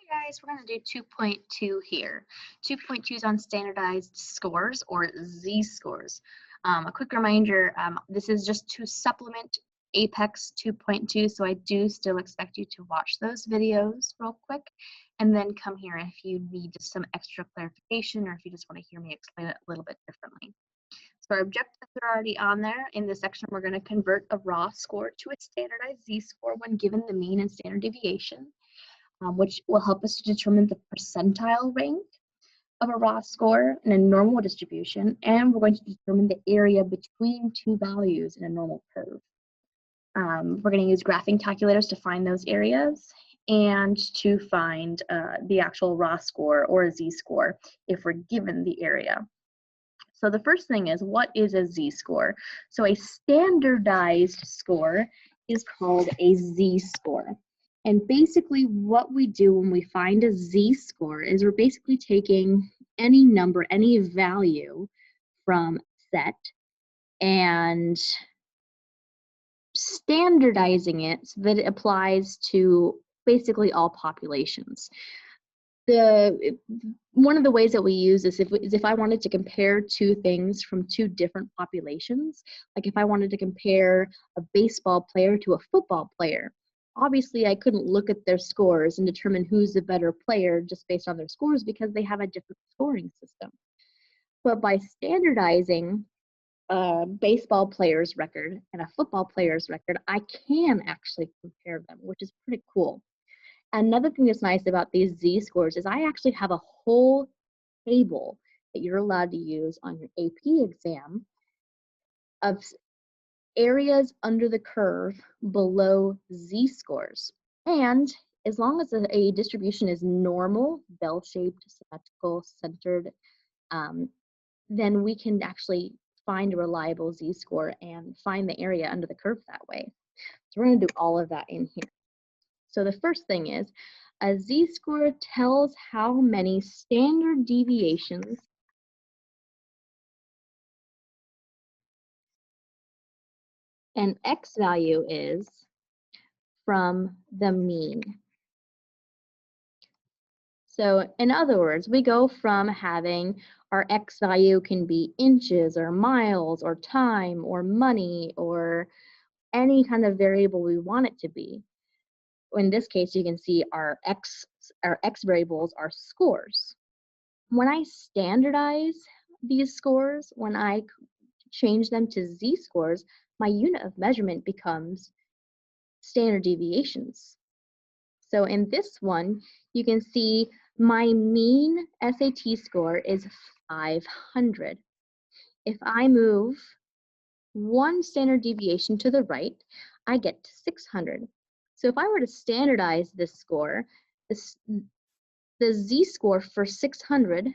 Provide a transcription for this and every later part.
Guys, we're going to do 2.2 here. 2.2 is on standardized scores or Z-scores. A quick reminder, this is just to supplement Apex 2.2, so I do still expect you to watch those videos real quick and then come here if you need just some extra clarification or if you just want to hear me explain it a little bit differently. So our objectives are already on there. In this section, we're going to convert a raw score to a standardized Z-score when given the mean and standard deviation. Which will help us to determine the percentile rank of a raw score in a normal distribution, and we're going to determine the area between two values in a normal curve. We're going to use graphing calculators to find those areas and to find the actual raw score or a Z-score if we're given the area. So the first thing is, what is a Z-score? So a standardized score is called a Z-score. And basically what we do when we find a Z-score is we're basically taking any number, any value from set and standardizing it so that it applies to basically all populations. One of the ways that we use this is if I wanted to compare two things from two different populations, like if I wanted to compare a baseball player to a football player, obviously I couldn't look at their scores and determine who's the better player just based on their scores because they have a different scoring system. But by standardizing a baseball player's record and a football player's record, I can actually compare them, which is pretty cool. Another thing that's nice about these Z-scores is I actually have a whole table that you're allowed to use on your AP exam of areas under the curve below Z-scores. And as long as a distribution is normal, bell-shaped, symmetrical, centered, then we can actually find a reliable Z-score and find the area under the curve that way. So we're going to do all of that in here. So the first thing is, a Z-score tells how many standard deviations an X value is from the mean. So in other words, we go from having our X value can be inches or miles or time or money or any kind of variable we want it to be. In this case, you can see our X variables are scores. When I standardize these scores, when I change them to Z-scores, my unit of measurement becomes standard deviations. So in this one, you can see my mean SAT score is 500. If I move one standard deviation to the right, I get to 600. So if I were to standardize this score, the Z-score for 600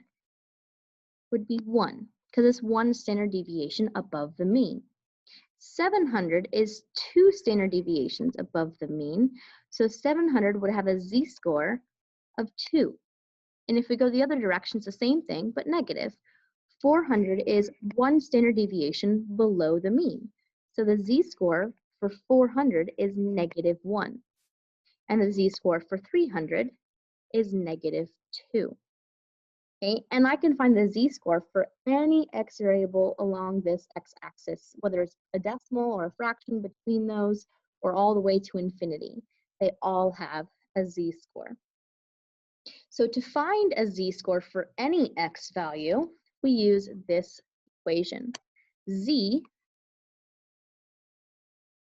would be 1, because it's one standard deviation above the mean. 700 is 2 standard deviations above the mean, so 700 would have a Z-score of 2. And if we go the other direction, it's the same thing, but negative. 400 is 1 standard deviation below the mean, so the Z-score for 400 is -1. And the Z-score for 300 is -2. Okay, and I can find the Z-score for any X variable along this X-axis, whether it's a decimal or a fraction between those, or all the way to infinity. They all have a Z-score. So to find a Z-score for any X value, we use this equation. Z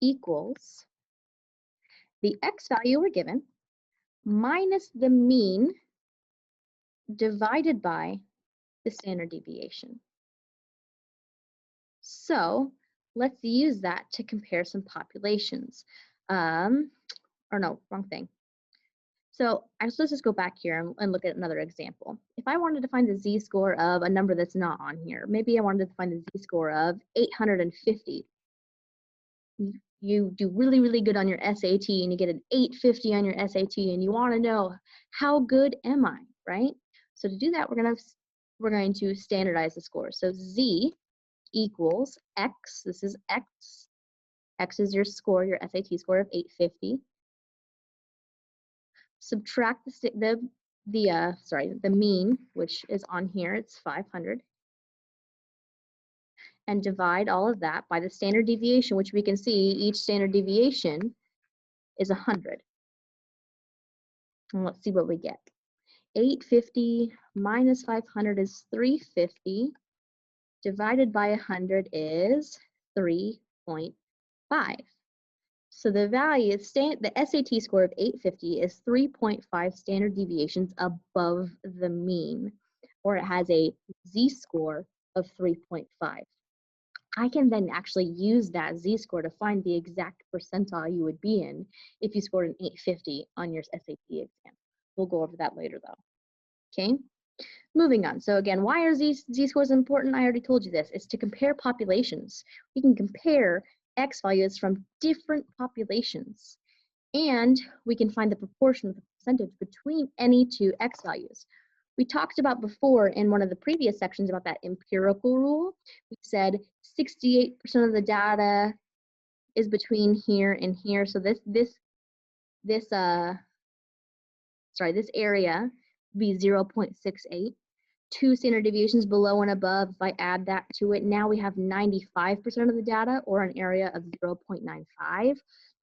equals the X value we're given minus the mean divided by the standard deviation. So let's use that to compare some populations. Or no, wrong thing. So let's just go back here and look at another example. If I wanted to find the Z-score of a number that's not on here, maybe I wanted to find the Z-score of 850. You do really, really good on your SAT and you get an 850 on your SAT and you want to know, how good am I, right? So to do that, we're going to standardize the score. So Z equals X, this is X. X is your score, your SAT score of 850. Subtract the the mean, which is on here, it's 500, and divide all of that by the standard deviation, which we can see each standard deviation is 100. And let's see what we get. 850 minus 500 is 350. Divided by 100 is 3.5. So the value, the SAT score of 850 is 3.5 standard deviations above the mean, or it has a z-score of 3.5. I can then actually use that z-score to find the exact percentile you would be in if you scored an 850 on your SAT exam. We'll go over that later though. Okay, moving on. So again, why are z-scores important? I already told you this. It's to compare populations. We can compare x values from different populations, and we can find the proportion of the percentage between any two x values. We talked about before in one of the previous sections about that empirical rule. We said 68% of the data is between here and here. So this area would be 0.68. 2 standard deviations below and above, if I add that to it, now we have 95% of the data, or an area of 0.95.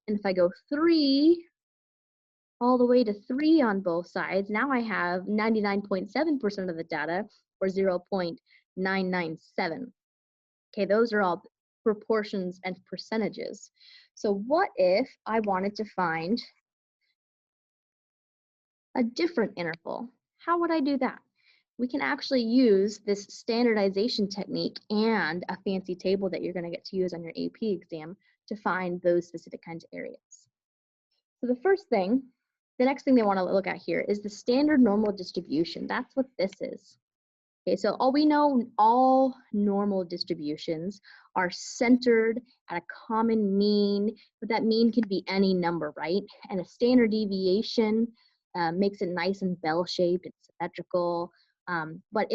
And if I go 3 all the way to 3 on both sides, now I have 99.7% of the data, or 0.997. Okay, those are all proportions and percentages. So what if I wanted to find a different interval? How would I do that? We can actually use this standardization technique and a fancy table that you're going to get to use on your AP exam to find those specific kinds of areas. So the next thing they want to look at here is the standard normal distribution. That's what this is. Okay, so all normal distributions are centered at a common mean, but that mean can be any number, right? And a standard deviation makes it nice and bell-shaped and symmetrical. But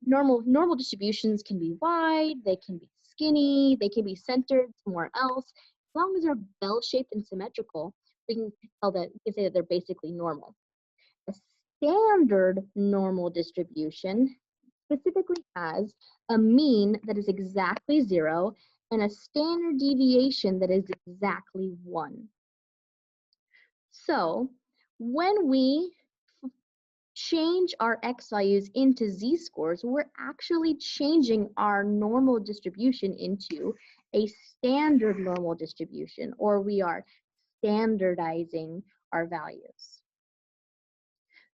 normal distributions can be wide, they can be skinny, they can be centered somewhere else. As long as they're bell-shaped and symmetrical, we can say that they're basically normal. A standard normal distribution specifically has a mean that is exactly 0 and a standard deviation that is exactly 1. So when we change our x values into z-scores, we're actually changing our normal distribution into a standard normal distribution, or we are standardizing our values.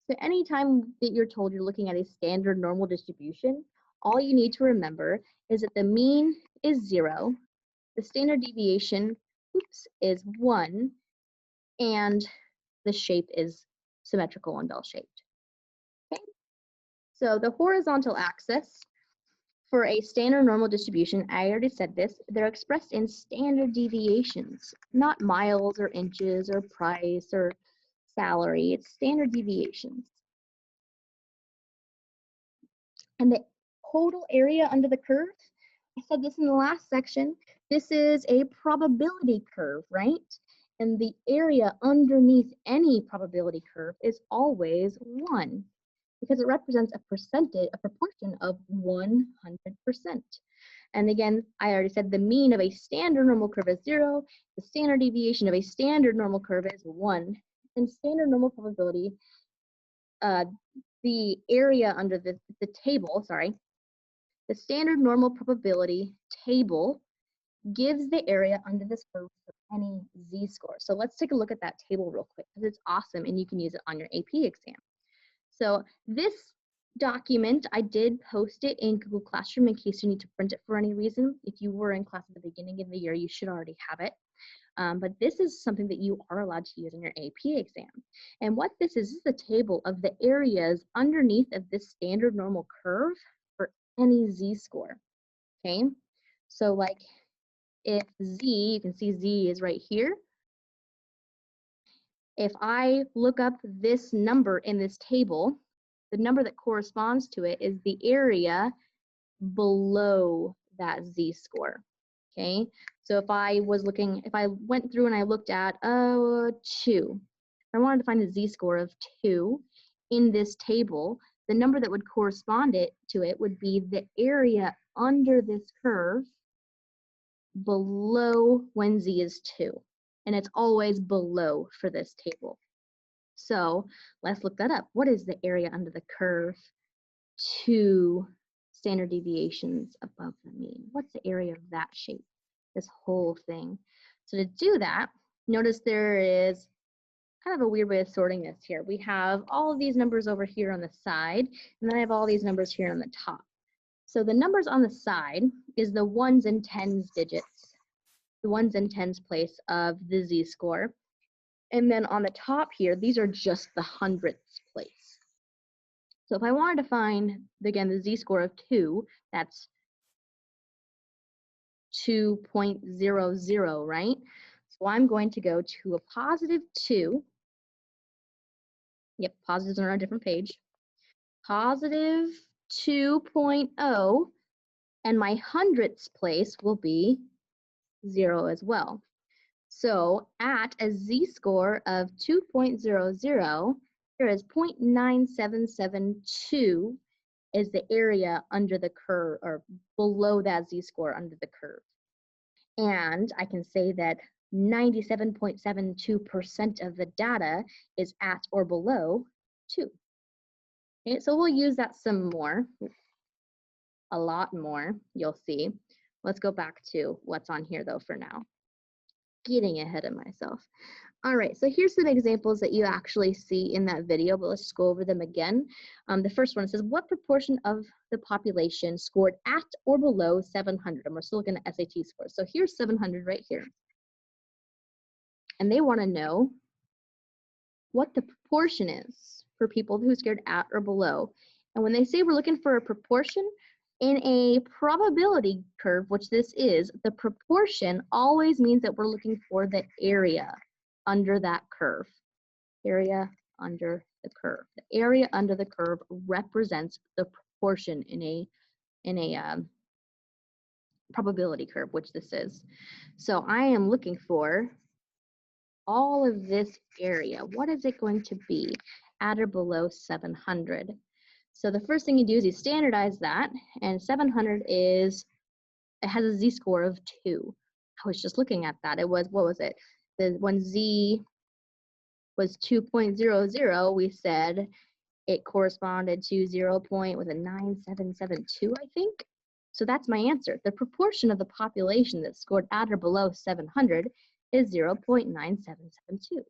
So anytime that you're told you're looking at a standard normal distribution, all you need to remember is that the mean is 0, the standard deviation is 1, and the shape is symmetrical and bell-shaped. Okay? So the horizontal axis for a standard normal distribution, I already said this, they're expressed in standard deviations, not miles or inches or price or salary. It's standard deviations. And the total area under the curve, I said this in the last section, this is a probability curve, right? And the area underneath any probability curve is always 1, because it represents a proportion of 100%. And again, I already said the mean of a standard normal curve is 0, the standard deviation of a standard normal curve is 1, and standard normal probability, the area under the table, the standard normal probability table gives the area under this curve for any z-score. So let's take a look at that table real quick, because it's awesome and you can use it on your AP exam. So this document, I did post it in Google Classroom in case you need to print it for any reason. If you were in class at the beginning of the year, you should already have it. But this is something that you are allowed to use in your AP exam. And what this is the table of the areas underneath of this standard normal curve for any z-score, okay? So like if z, you can see z is right here. If I look up this number in this table, the number that corresponds to it is the area below that z-score, okay? So if I went through and I looked at 2, I wanted to find a z-score of 2, in this table, the number that would correspond to it would be the area under this curve below when z is 2. And it's always below for this table. So let's look that up. What is the area under the curve 2 standard deviations above the mean? What's the area of that shape, this whole thing? So to do that, notice there is kind of a weird way of sorting this here. We have all of these numbers over here on the side, and then I have all these numbers here on the top. So the numbers on the side is the 1s and 10s digits, the 1s and 10s place of the z-score. And then on the top here, these are just the hundredths place. So if I wanted to find, again, the z-score of 2, that's 2.00, right? So I'm going to go to a positive 2. Yep, positives are on a different page. Positive 2.0, and my hundredths place will be 0 as well. So at a z-score of 2.00, here is 0.9772 is the area under the curve, or below that z-score under the curve. And I can say that 97.72% of the data is at or below 2. Okay, so we'll use that some more, a lot more, you'll see. Let's go back to what's on here though for now. Getting ahead of myself. All right, so here's some examples that you actually see in that video, but let's just go over them again. The first one says, what proportion of the population scored at or below 700? And we're still looking at SAT scores. So here's 700 right here. And they want to know what the proportion is for people who scored at or below. And when they say we're looking for a proportion, in a probability curve, which this is, the proportion always means that we're looking for the area under that curve. Area under the curve. The area under the curve represents the proportion in a probability curve, which this is. So I am looking for all of this area. What is it going to be at or below 700? So the first thing you do is you standardize that, and 700 is, it has a z-score of 2. I was just looking at that. It was, what was it? When z was 2.00, we said it corresponded to 0.9772, I think. So that's my answer. The proportion of the population that scored at or below 700 is 0.9772,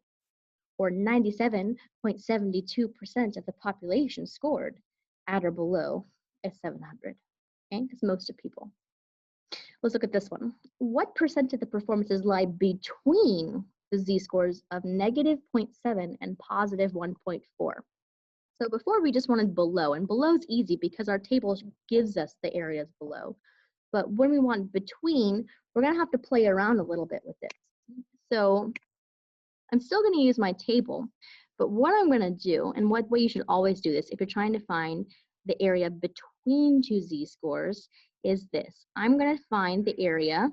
or 97.72% of the population scored at or below a 700, okay? Because most of people. Let's look at this one. What percent of the performances lie between the z-scores of -0.7 and +1.4? So before we just wanted below, and below is easy because our table gives us the areas below. But when we want between, we're gonna have to play around a little bit with this. So I'm still gonna use my table, but what I'm gonna do, and what way you should always do this if you're trying to find the area between two z-scores, is this. I'm gonna find the area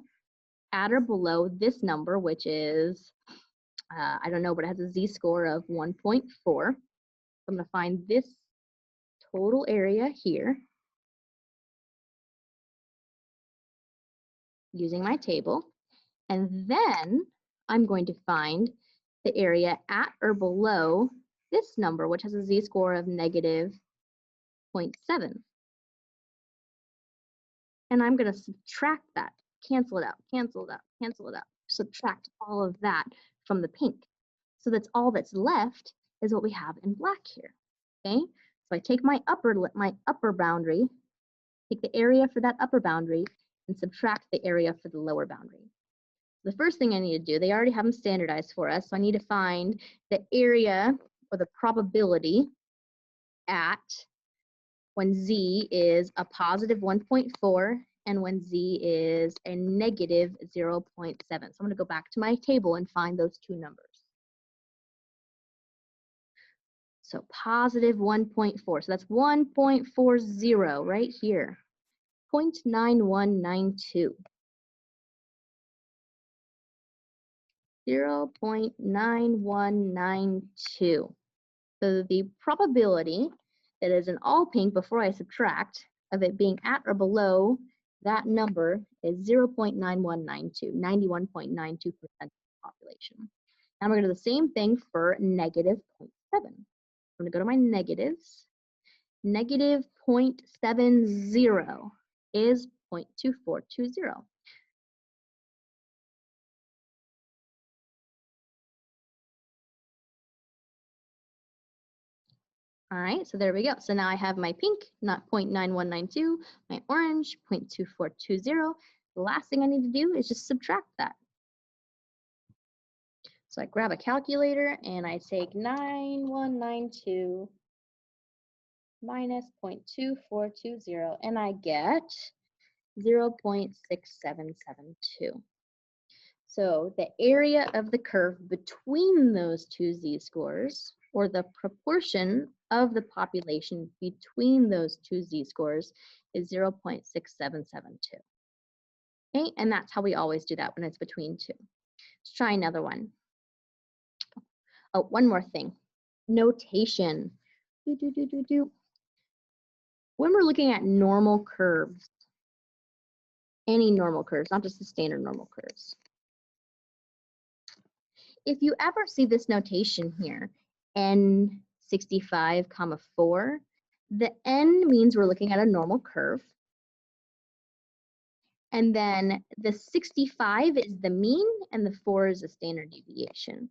at or below this number, which is, I don't know, but it has a z-score of 1.4. I'm gonna find this total area here using my table, and then I'm going to find the area at or below this number, which has a z-score of -0.7. And I'm going to subtract that, cancel it out, cancel it out, cancel it out, subtract all of that from the pink. So that's all that's left is what we have in black here, okay? So I take my upper boundary, take the area for that upper boundary, and subtract the area for the lower boundary. The first thing I need to do, they already have them standardized for us, so I need to find the area or the probability at when z is a +1.4 and when z is a -0.7. So I'm going to go back to my table and find those two numbers. So +1.4, so that's 1.40 right here, 0.9192. 0.9192. So the probability that is in all pink before I subtract of it being at or below that number is 0.9192, 91.92% of the population. Now we're going to do the same thing for negative 0.7. I'm going to go to my negatives. Negative 0.70 is 0.2420. All right, so there we go. So now I have my pink, not 0.9192, my orange, 0.2420. The last thing I need to do is just subtract that. So I grab a calculator and I take 9192 minus 0.2420, and I get 0.6772. So the area of the curve between those two z-scores, or the proportion of the population between those two z-scores, is 0.6772. Okay, and that's how we always do that when it's between two. Let's try another one. Oh, one more thing. Notation. When we're looking at normal curves, any normal curves, not just the standard normal curves. If you ever see this notation here, n65, 4, the n means we're looking at a normal curve. And then the 65 is the mean and the 4 is the standard deviation.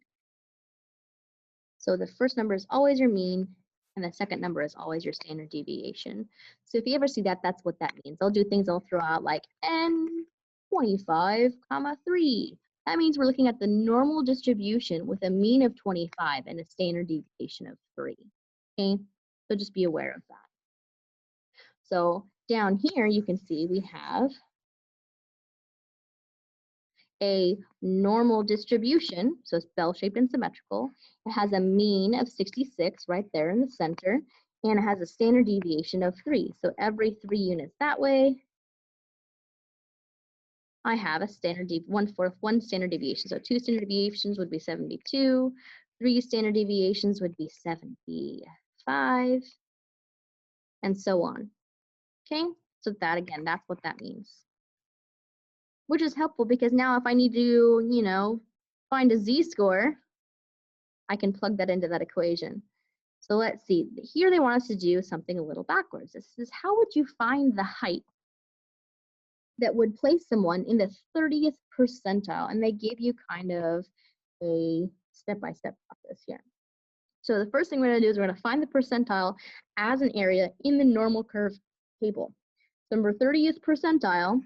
So the first number is always your mean and the second number is always your standard deviation. So if you ever see that, that's what that means. They'll do things, they'll throw out like n25, 3. That means we're looking at the normal distribution with a mean of 25 and a standard deviation of 3. Okay, so just be aware of that. So down here, you can see we have a normal distribution, so it's bell-shaped and symmetrical. It has a mean of 66 right there in the center, and it has a standard deviation of 3. So every 3 units that way, I have a standard one standard deviation. So 2 standard deviations would be 72, 3 standard deviations would be 75, and so on. Okay, so that again, that's what that means. Which is helpful because now if I need to, find a z-score, I can plug that into that equation. So let's see, here they want us to do something a little backwards. This is how would you find the height that would place someone in the 30th percentile? And they give you kind of a step-by-step process here. So the first thing we're going to do is we're going to find the percentile as an area in the normal curve table. So number 30th percentile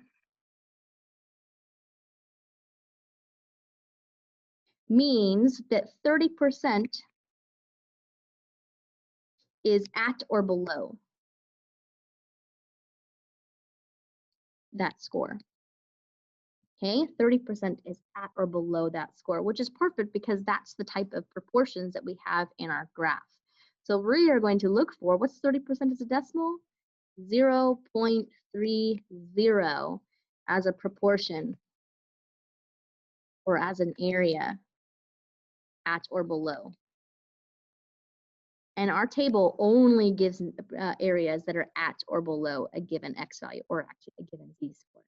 means that 30% is at or below that score. Okay, 30% is at or below that score, which is perfect because that's the type of proportions that we have in our graph. So we are going to look for, what's 30% as a decimal? 0.30 as a proportion or as an area at or below. And our table only gives areas that are at or below a given x value or actually a given z-score.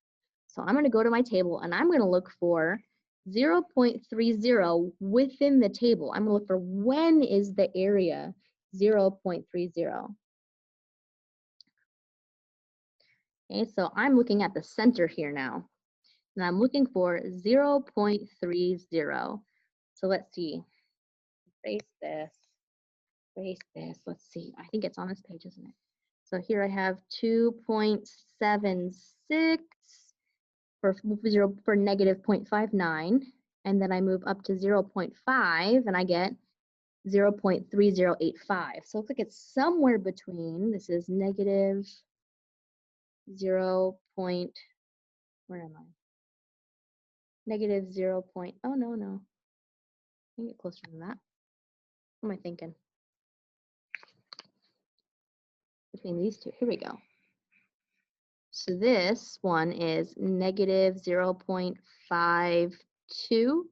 So I'm going to go to my table and I'm going to look for 0.30 within the table. I'm going to look for when is the area 0.30. Okay, so I'm looking at the center here now. And I'm looking for 0.30. So let's see. Erase this. Let's see. I think it's on this page, isn't it? So here I have 2.76 for negative 0.59, and then I move up to 0.5 and I get 0.3085. So it looks like it's somewhere between, this is negative 0. Where am I? Negative 0. Oh, no. I can get closer than that. What am I thinking? Between these two, here we go. So this one is negative 0.52,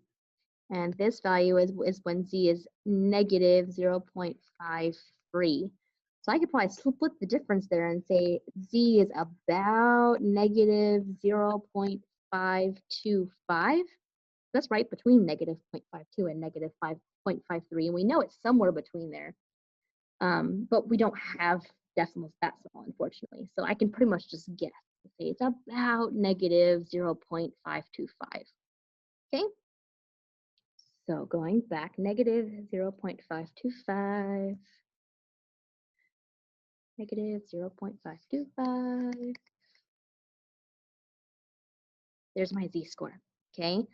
and this value is when z is negative 0.53. So I could probably split the difference there and say z is about negative 0.525. That's right between negative 0.52 and negative 5.53, and we know it's somewhere between there. But we don't have decimals that small, unfortunately. So I can pretty much just guess. Say it's about negative 0.525. Okay? So going back, negative 0.525, negative 0.525. There's my z-score, okay?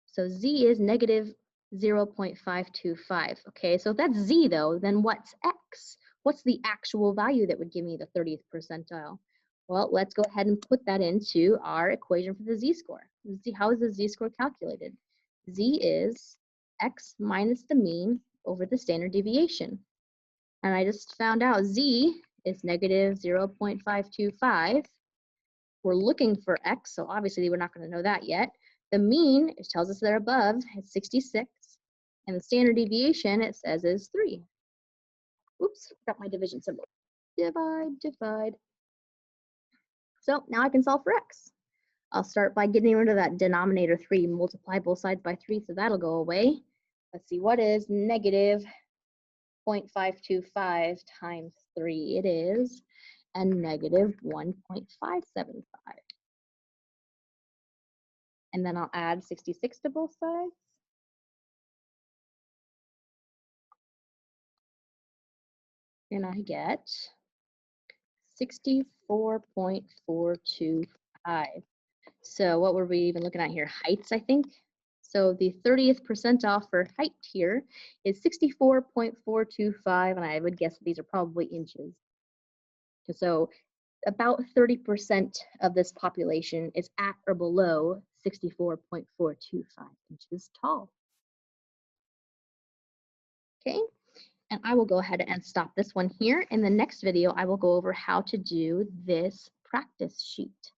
So z is negative 0.525, okay? So if that's z though, then what's x? What's the actual value that would give me the 30th percentile? Well, let's go ahead and put that into our equation for the z-score. How is the z-score calculated? Z is x minus the mean over the standard deviation. And I just found out z is negative 0.525. We're looking for x, so obviously we're not going to know that yet. The mean, it tells us there above, is 66. And the standard deviation, it says, is 3. Oops, got my division symbol. Divide, divide. So now I can solve for x. I'll start by getting rid of that denominator 3, multiply both sides by 3, so that'll go away. Let's see, what is negative 0.525 times 3? It is a negative 1.575. And then I'll add 66 to both sides. And I get 64.425. So what were we even looking at here? Heights, I think. So the 30th percentile for height here is 64.425, and I would guess these are probably inches. So about 30% of this population is at or below 64.425 inches tall. Okay, and I will go ahead and stop this one here. In the next video, I will go over how to do this practice sheet.